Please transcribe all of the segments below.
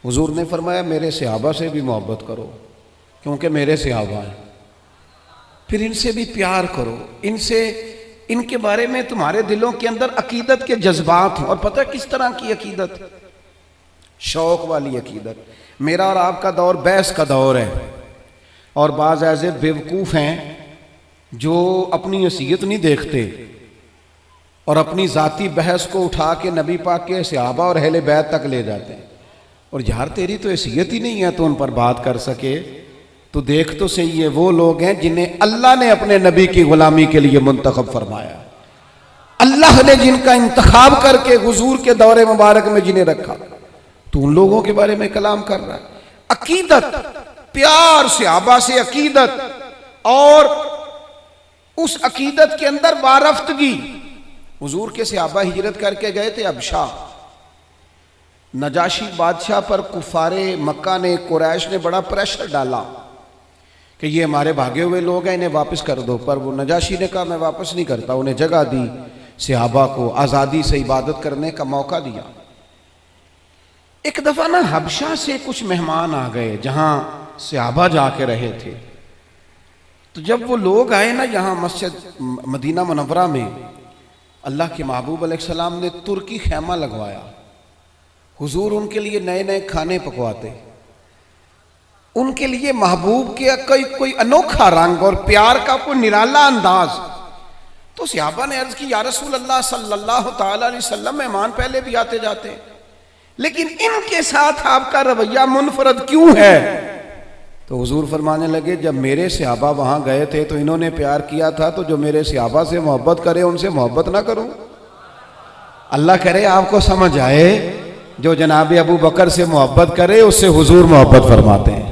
حضور نے فرمایا میرے صحابہ سے بھی محبت کرو کیونکہ میرے صحابہ ہیں، پھر ان سے بھی پیار کرو، ان کے بارے میں تمہارے دلوں کے اندر عقیدت کے جذبات ہوں۔ اور پتہ کس طرح کی عقیدت؟ شوق والی عقیدت۔ میرا اور آپ کا دور بحث کا دور ہے، اور بعض ایسے بیوقوف ہیں جو اپنی حیثیت نہیں دیکھتے اور اپنی ذاتی بحث کو اٹھا کے نبی پاک کے صحابہ اور اہل بیت تک لے جاتے ہیں، اور یار تیری تو حیثیت ہی نہیں ہے تو ان پر بات کر سکے، تو دیکھ تو صحیح ہے وہ لوگ ہیں جنہیں اللہ نے اپنے نبی کی غلامی کے لیے منتخب فرمایا، اللہ نے جن کا انتخاب کر کے حضور کے دور مبارک میں جنہیں رکھا، تو ان لوگوں کے بارے میں کلام کر رہا ہے۔ عقیدت، پیار صحابہ سے عقیدت، اور اس عقیدت کے اندر وارفتگی۔ حضور کے صحابہ ہجرت کر کے گئے تھے حبشہ، نجاشی بادشاہ پر کفار مکہ نے، قریش نے بڑا پریشر ڈالا کہ یہ ہمارے بھاگے ہوئے لوگ ہیں، انہیں واپس کر دو، پر وہ نجاشی نے کہا میں واپس نہیں کرتا، انہیں جگہ دی، صحابہ کو آزادی سے عبادت کرنے کا موقع دیا۔ ایک دفعہ نا حبشہ سے کچھ مہمان آ گئے جہاں صحابہ جا کے رہے تھے، تو جب وہ لوگ آئے نا یہاں مسجد مدینہ منورہ میں، اللہ کے محبوب علیہ السلام نے ترکی خیمہ لگوایا، حضور ان کے لیے نئے نئے کھانے پکواتے، ان کے لیے محبوب کے کوئی انوکھا رنگ اور پیار کا کوئی نرالا انداز۔ تو صحابہ نے عرض کی یا رسول اللہ صلی اللہ تعالی علیہ وسلم، مہمان پہلے بھی آتے جاتے ہیں، لیکن ان کے ساتھ آپ کا رویہ منفرد کیوں ہے؟ تو حضور فرمانے لگے جب میرے صحابہ وہاں گئے تھے تو انہوں نے پیار کیا تھا، تو جو میرے صحابہ سے محبت کرے ان سے محبت نہ کروں؟ اللہ کرے آپ کو سمجھ آئے، جو جناب ابو بکر سے محبت کرے اس سے حضور محبت فرماتے ہیں،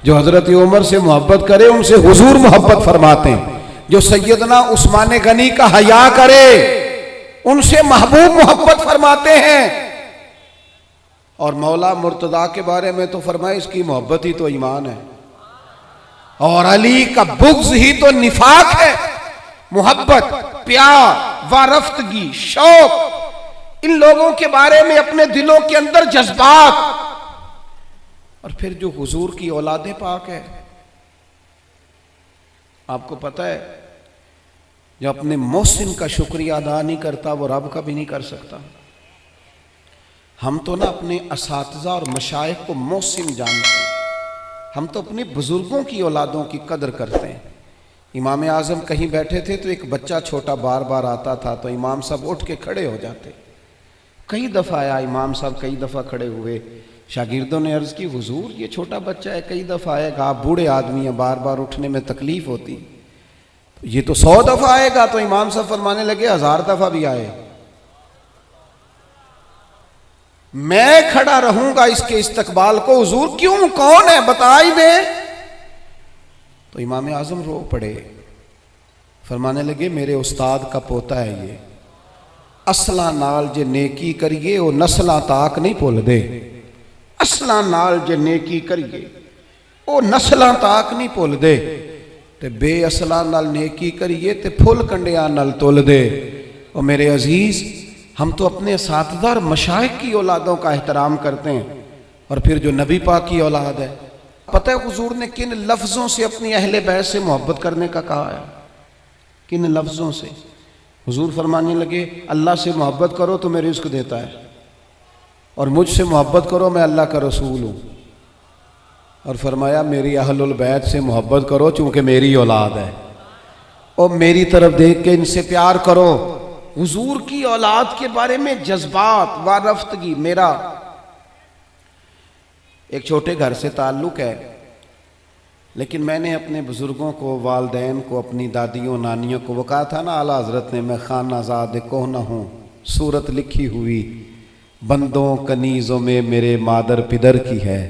جو حضرت عمر سے محبت کرے ان سے حضور محبت فرماتے ہیں، جو سیدنا عثمان غنی کا حیا کرے ان سے محبوب محبت فرماتے ہیں۔ اور مولا مرتضیٰ کے بارے میں تو فرمائے اس کی محبت ہی تو ایمان ہے، اور علی کا بغض ہی تو نفاق ہے۔ محبت، پیار، وارفتگی، شوق، ان لوگوں کے بارے میں اپنے دلوں کے اندر جذبات، اور پھر جو حضور کی اولاد پاک ہے، آپ کو پتہ ہے جو اپنے محسن کا شکریہ ادا نہیں کرتا وہ رب کا بھی نہیں کر سکتا۔ ہم تو نا اپنے اساتذہ اور مشائخ کو محسن جانتے ہیں، ہم تو اپنے بزرگوں کی اولادوں کی قدر کرتے ہیں۔ امام اعظم کہیں بیٹھے تھے تو ایک بچہ چھوٹا بار بار آتا تھا تو امام صاحب اٹھ کے کھڑے ہو جاتے، کئی دفعہ آیا امام صاحب، کئی دفعہ کھڑے ہوئے، شاگردوں نے عرض کی حضور یہ چھوٹا بچہ ہے، کئی دفعہ آئے گا، آپ بوڑھے آدمی ہیں، بار بار اٹھنے میں تکلیف ہوتی، یہ تو 100 دفعہ آئے گا۔ تو امام صاحب فرمانے لگے 1000 دفعہ بھی آئے میں کھڑا رہوں گا اس کے استقبال کو۔ حضور کیوں، کون ہے بتا ہی دیں۔ تو امام اعظم رو پڑے، فرمانے لگے میرے استاد کا پوتا ہے یہ، اصلاں نال جے نیکی کریے وہ نسلاں تاک نہیں بھول دے، اصلاں نال جے نیکی کریے وہ نسلاں تاک نہیں بھول دے، تے بے اصلاں نال نیکی کریے تے پھل کنڈیاں نال تول دے۔ اور میرے عزیز، ہم تو اپنے اساتذہ اور مشائخ کی اولادوں کا احترام کرتے ہیں، اور پھر جو نبی پاک کی اولاد ہے، پتہ ہے حضور نے کن لفظوں سے اپنی اہل بیت سے محبت کرنے کا کہا ہے؟ کن لفظوں سے؟ حضور فرمانے لگے اللہ سے محبت کرو تو میں رزق دیتا ہے، اور مجھ سے محبت کرو میں اللہ کا رسول ہوں، اور فرمایا میری اہل البیت سے محبت کرو چونکہ میری اولاد ہے، اور میری طرف دیکھ کے ان سے پیار کرو۔ حضور کی اولاد کے بارے میں جذبات، وارفتگی۔ میرا ایک چھوٹے گھر سے تعلق ہے، لیکن میں نے اپنے بزرگوں کو، والدین کو، اپنی دادیوں نانیوں کو، وہ کہا تھا نا اعلیٰ حضرت نے میں خانہ زاد کوہ ہوں، صورت لکھی ہوئی بندوں کنیزوں میں میرے مادر پدر کی ہے۔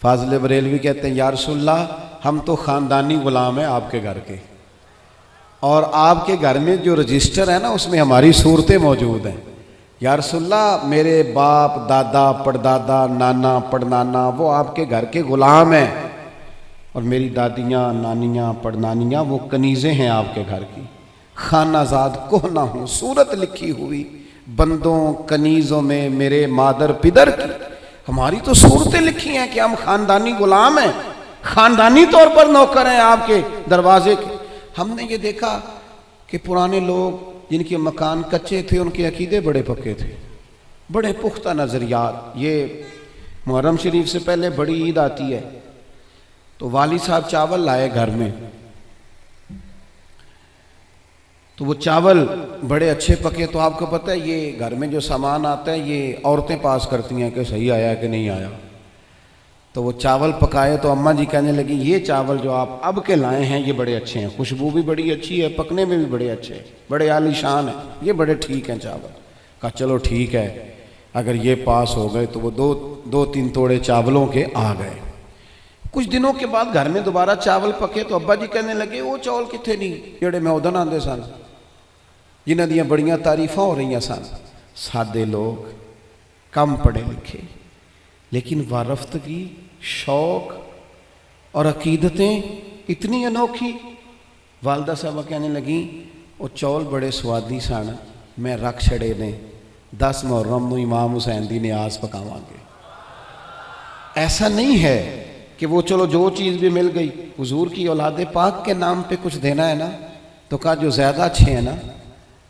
فاضل بریلوی کہتے ہیں یا رسول اللہ ہم تو خاندانی غلام ہیں آپ کے گھر کے، اور آپ کے گھر میں جو رجسٹر ہے نا اس میں ہماری صورتیں موجود ہیں۔ یا رسول اللہ میرے باپ، دادا، پڑدادا، نانا، پڑنانا وہ آپ کے گھر کے غلام ہیں، اور میری دادیاں، نانیاں، پڑنانیاں وہ کنیزیں ہیں آپ کے گھر کی۔ خانہ زاد کوہ ہوں، صورت لکھی ہوئی بندوں کنیزوں میں میرے مادر پدر کی۔ ہماری تو صورتیں لکھی ہیں کہ ہم خاندانی غلام ہیں، خاندانی طور پر نوکر ہیں آپ کے دروازے کے۔ ہم نے یہ دیکھا کہ پرانے لوگ جن کے مکان کچے تھے ان کے عقیدے بڑے پکے تھے، بڑے پختہ نظریات۔ یہ محرم شریف سے پہلے بڑی عید آتی ہے تو والد صاحب چاول لائے گھر میں، تو وہ چاول بڑے اچھے پکے۔ تو آپ کو پتہ ہے یہ گھر میں جو سامان آتا ہے یہ عورتیں پاس کرتی ہیں کہ صحیح آیا کہ نہیں آیا۔ تو وہ چاول پکائے تو اماں جی کہنے لگی یہ چاول جو آپ اب کے لائے ہیں یہ بڑے اچھے ہیں، خوشبو بھی بڑی اچھی ہے، پکنے میں بھی بڑے اچھے ہیں، بڑے عالی شان ہیں، یہ بڑے ٹھیک ہیں چاول۔ کہا چلو ٹھیک ہے، اگر یہ پاس ہو گئے تو وہ دو تین توڑے چاولوں کے آ گئے۔ کچھ دنوں کے بعد گھر میں دوبارہ چاول پکے تو ابا جی کہنے لگے وہ چاول کتنے نہیں جڑے میں ادن آندے سن، جنہاں دیاں بڑیاں تعریفاں ہو رہی سن۔ سادے لوگ، کم پڑھے لکھے، لیکن وارفتگی، شوق اور عقیدتیں اتنی انوکھی۔ والدہ صاحبہ کہنے لگیں وہ چول بڑے سوادی سن، میں رکھ چھڑے نے 10 محرم نو امام حسین دی نیاز پکاواں گے۔ ایسا نہیں ہے کہ وہ چلو جو چیز بھی مل گئی، حضور کی اولاد پاک کے نام پہ کچھ دینا ہے نا، تو کہا جو زیادہ اچھے ہیں نا،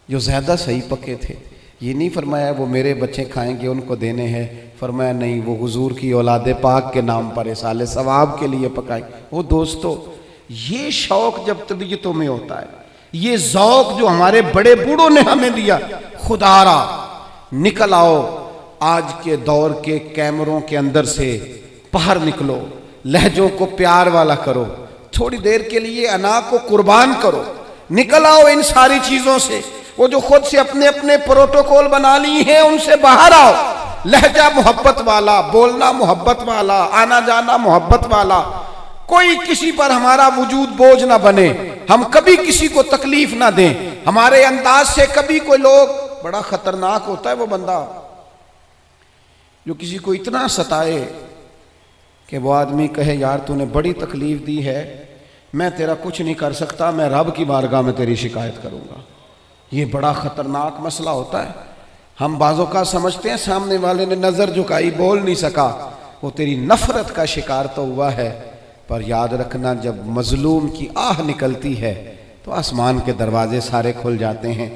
جو زیادہ صحیح پکے تھے، یہ نہیں فرمایا وہ میرے بچے کھائیں گے ان کو دینے ہیں، فرمایا نہیں وہ حضور کی اولاد پاک کے نام پر اصالِ ثواب کے لیے پکائے۔ وہ دوستو یہ شوق جب طبیعتوں میں ہوتا ہے، یہ ذوق جو ہمارے بڑے بوڑھوں نے ہمیں دیا، خدا را نکل آؤ آج کے دور کے کیمروں کے اندر سے باہر نکلو، لہجوں کو پیار والا کرو، تھوڑی دیر کے لیے انا کو قربان کرو، نکل آؤ ان ساری چیزوں سے۔ وہ جو خود سے اپنے اپنے پروٹوکول بنا لی ہیں ان سے باہر آؤ، لہجہ محبت والا، بولنا محبت والا، آنا جانا محبت والا، کوئی کسی پر ہمارا وجود بوجھ نہ بنے، ہم کبھی کسی کو تکلیف نہ دیں، ہمارے انداز سے کبھی کوئی لوگ، بڑا خطرناک ہوتا ہے وہ بندہ جو کسی کو اتنا ستائے کہ وہ آدمی کہے یار تو نے بڑی تکلیف دی ہے، میں تیرا کچھ نہیں کر سکتا، میں رب کی بارگاہ میں تیری شکایت کروں گا۔ یہ بڑا خطرناک مسئلہ ہوتا ہے۔ ہم بعضوں کا سمجھتے ہیں سامنے والے نے نظر جھکائی بول نہیں سکا، وہ تیری نفرت کا شکار تو ہوا ہے، پر یاد رکھنا جب مظلوم کی آہ نکلتی ہے تو آسمان کے دروازے سارے کھل جاتے ہیں۔